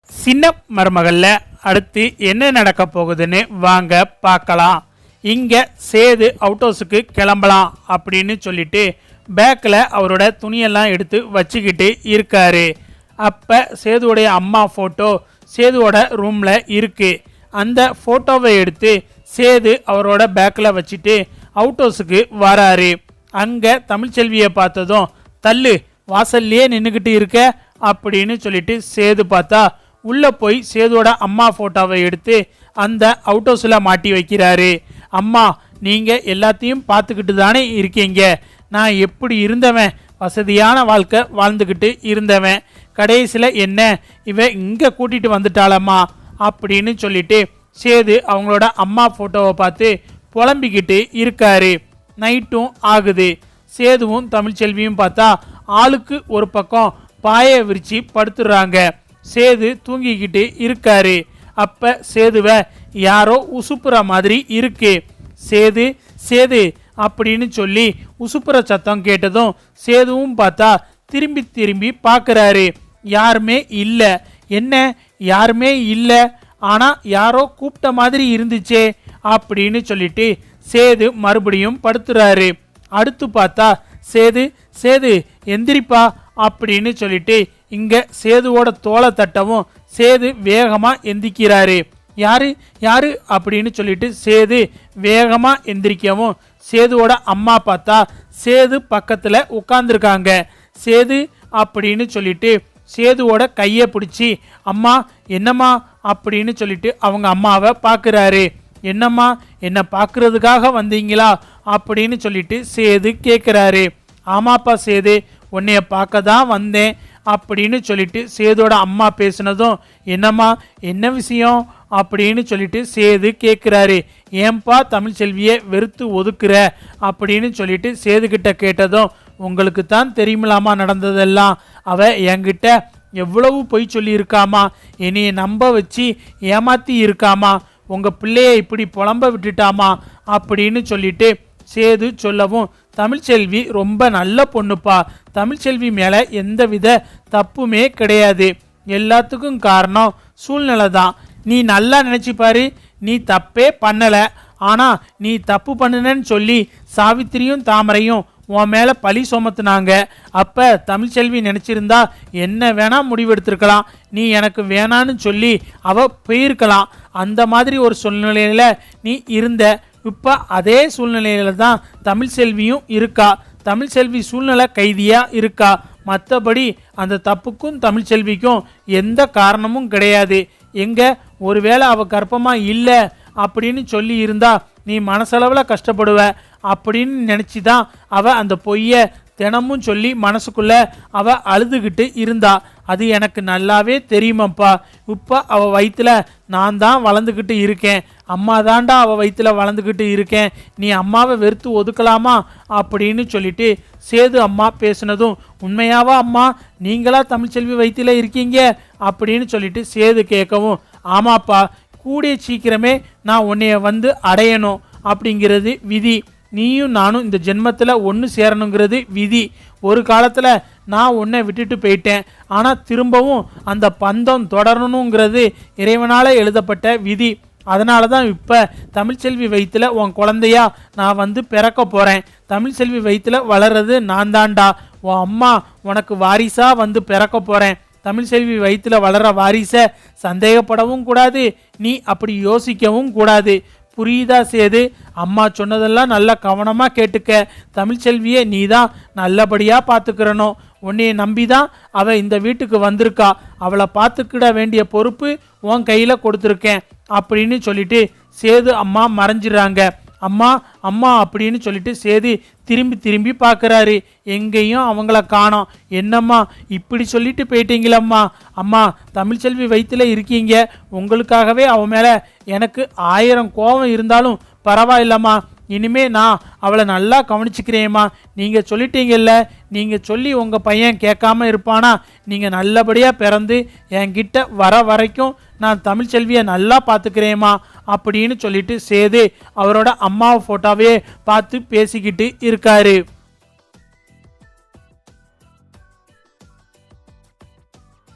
சின்ன மருமகள்ல அடுத்து என்ன நடக்க போகுதுன்னு வாங்க பார்க்கலாம். இங்கே சேது அவுட் ஹவுஸுக்கு கிளம்பலாம் அப்படின்னு சொல்லிட்டு பேக்கில் அவரோட துணியெல்லாம் எடுத்து வச்சுக்கிட்டு இருக்காரு. அப்போ சேதுவோடைய அம்மா ஃபோட்டோ சேதுவோட ரூமில் இருக்குது. அந்த ஃபோட்டோவை எடுத்து சேது அவரோட பேக்கில் வச்சுட்டு அவுட் ஹவுஸுக்கு வராரு. அங்கே தமிழ்ச்செல்வியை பார்த்ததும் தள்ளு வாசல்லையே நின்றுக்கிட்டு இருக்க அப்படின்னு சொல்லிட்டு சேது பார்த்தா உள்ளே போய் சேதுவோட அம்மா ஃபோட்டோவை எடுத்து அந்த அவுட் ஹவுஸில் மாட்டி வைக்கிறாரு. அம்மா நீங்கள் எல்லாத்தையும் பார்த்துக்கிட்டு தானே இருக்கீங்க. நான் எப்படி இருந்தவன், வசதியான வாழ்க்கை வாழ்ந்துக்கிட்டு இருந்தவன், கடைசியில் என்ன இவன் இங்கே கூட்டிகிட்டு வந்துட்டாளம்மா அப்படின்னு சொல்லிட்டு சேது அவங்களோட அம்மா ஃபோட்டோவை பார்த்து புலம்பிக்கிட்டு இருக்காரு. நைட்டும் ஆகுது. சேதுவும் தமிழ்ச்செல்வியும் பார்த்தா ஆளுக்கு ஒரு பக்கம் பாயை விரிச்சு படுத்துடுறாங்க. சேது தூங்கிக்கிட்டு இருக்காரு. அப்ப சேதுவை யாரோ உசுப்புற மாதிரி இருக்கு. சேது சேது அப்படின்னு சொல்லி உசுப்புற சத்தம் கேட்டதும் சேதுவும் பார்த்தா திரும்பி திரும்பி பார்க்கறாரு. யாருமே இல்லை. என்ன யாருமே இல்லை, ஆனா யாரோ கூப்பிட்ட மாதிரி இருந்துச்சே அப்படின்னு சொல்லிட்டு சேது மறுபடியும் படுத்துறாரு. அடுத்து பார்த்தா சேது சேது எந்திரிப்பா அப்படின்னு சொல்லிட்டு இங்க சேதுவோட தோலை தட்டவும் சேது வேகமா எந்திரிக்கிறாரு. யாரு யாரு அப்படின்னு சொல்லிட்டு சேது வேகமா எந்திரிக்கவும் சேதுவோட அம்மா பார்த்தா சேது பக்கத்துல உட்கார்ந்துருக்காங்க. சேது அப்படின்னு சொல்லிட்டு சேதுவோட கையை பிடிச்சி அம்மா என்னம்மா அப்படின்னு சொல்லிட்டு அவங்க அம்மாவை பார்க்குறாரு. என்னம்மா என்ன பார்க்கறதுக்காக வந்தீங்களா அப்படின்னு சொல்லிட்டு சேது கேட்குறாரு. ஆமாப்பா சேது, உன்னைய பார்க்க தான் வந்தேன் அப்படின்னு சொல்லிட்டு சேதோட அம்மா பேசினதும் என்னம்மா என்ன விஷயம் அப்படின்னு சொல்லிட்டு சேது கேட்குறாரு. ஏன்பா தமிழ்ச்செல்வியை வெறுத்து ஒதுக்குற அப்படின்னு சொல்லிட்டு சேதுக்கிட்ட கேட்டதும் உங்களுக்கு தான் தெரியுமிலாமா நடந்ததெல்லாம். அவ என்கிட்ட எவ்வளவு பொய் சொல்லியிருக்காமா, என்னைய நம்ப வச்சு ஏமாத்தி இருக்காமா, உங்கள் பிள்ளைய இப்படி புலம்ப விட்டுட்டாமா அப்படின்னு சொல்லிட்டு சேது சொல்லவும் தமிழ்ச்செல்வி ரொம்ப நல்ல பொண்ணுப்பா, தமிழ்ச்செல்வி மேலே எந்தவித தப்புமே கிடையாது, எல்லாத்துக்கும் காரணம் சூழ்நிலை தான். நீ நல்லா நினச்சி பாரு, நீ தப்பே பண்ணலை, ஆனால் நீ தப்பு பண்ணுனன்னு சொல்லி சாவித்திரியும் தாமரையும் உன் மேலே பழி சுமத்துனாங்க. அப்போ தமிழ்ச்செல்வி நினச்சிருந்தா என்ன வேணா முடிவெடுத்திருக்கலாம், நீ எனக்கு வேணான்னு சொல்லி அவள் போயிருக்கலாம். அந்த மாதிரி ஒரு சூழ்நிலையில் நீ இருந்த. இப்போ அதே சூழ்நிலையில தான் தமிழ்ச்செல்வியும் இருக்கா. தமிழ்ச்செல்வி சூழ்நிலை கைதியாக இருக்கா. மற்றபடி அந்த தப்புக்கும் தமிழ்ச்செல்விக்கும் எந்த காரணமும் கிடையாது. எங்கே ஒருவேளை அவள் கர்ப்பமாக இல்லை அப்படின்னு சொல்லி இருந்தா நீ மனசளவில் கஷ்டப்படுவ அப்படின்னு நினச்சி தான் அவள் அந்த பொய்யை தினமும் சொல்லி மனசுக்குள்ளே அவள் அழுதுகிட்டு இருந்தா. அது எனக்கு நல்லாவே தெரியுமாப்பா. இப்போ அவள் வயிற்றில் நான் தான் வளர்ந்துக்கிட்டு இருக்கேன், அம்மா தாண்டா அவள் வயிற்றில் வளர்ந்துக்கிட்டு இருக்கேன், நீ அம்மாவை வெறுத்து ஒதுக்கலாமா அப்படின்னு சொல்லிட்டு சேது அம்மா பேசுனதும் உண்மையாவா அம்மா நீங்களா தமிழ்ச்செல்வி வயிற்றில் இருக்கீங்க அப்படின்னு சொல்லிட்டு சேது கேட்கவும் ஆமாப்பா, கூடிய சீக்கிரமே நான் உன்னைய வந்து அடையணும் அப்படிங்கிறது விதி, நீயும் நானும் இந்த ஜென்மத்தில் ஒன்று சேரணுங்கிறது விதி. ஒரு காலத்தில் நான் உன்னை விட்டுட்டு போயிட்டேன், ஆனால் திரும்பவும் அந்த பந்தம் தொடரணுங்கிறது இறைவனால் எழுதப்பட்ட விதி. அதனால தான் இப்போ தமிழ்ச்செல்வி வயிற்றில் உன் குழந்தையா நான் வந்து பிறக்க போகிறேன். தமிழ்ச்செல்வி வயிற்றில் வளர்றது நான் தாண்டா. உன் அம்மா உனக்கு வாரிசாக வந்து பிறக்க போகிறேன். தமிழ்ச்செல்வி வயிற்றில் வளர வாரிசை சந்தேகப்படவும் கூடாது, நீ அப்படி யோசிக்கவும் கூடாது. புரியுதா சேது? அம்மா சொன்னதெல்லாம் நல்லா கவனமாக கேட்டுக்க. தமிழ்ச்செல்வியை நீ தான் நல்லபடியாக பார்த்துக்கிறணும். உன்னைய நம்பி தான் அவள் இந்த வீட்டுக்கு வந்திருக்கா. அவளை பார்த்துக்கிட வேண்டிய பொறுப்பு உன் கையில் கொடுத்துருக்கேன் அப்படின்னு சொல்லிட்டு சேது அம்மா மறைஞ்சிடறாங்க. அம்மா அம்மா அப்படின்னு சொல்லிட்டு சேது திரும்பி திரும்பி பார்க்குறாரு. எங்கேயும் அவங்கள காணோம். என்னம்மா இப்படி சொல்லிட்டு போயிட்டீங்களம்மா? அம்மா தமிழ்ச்செல்வி வயிற்றில் இருக்கீங்க, உங்களுக்காகவே அவன் மேலே எனக்கு 1000 கோபம் இருந்தாலும் பரவாயில்லம்மா, இனிமே நான் அவளை நல்லா கவனிச்சுக்கிறேம்மா. நீங்கள் சொல்லிட்டீங்கல்ல, நீங்கள் சொல்லி உங்கள் பையன் கேட்காம இருப்பானா? நீங்கள் நல்லபடியாக பிறந்து என்கிட்ட வர வரைக்கும் நான் தமிழ்ச்செல்வியை நல்லா பார்த்துக்கிறேம்மா அப்படின்னு சொல்லிட்டு சேது அவரோட அம்மாவை ஃபோட்டோவே பார்த்து பேசிக்கிட்டு இருக்காரு.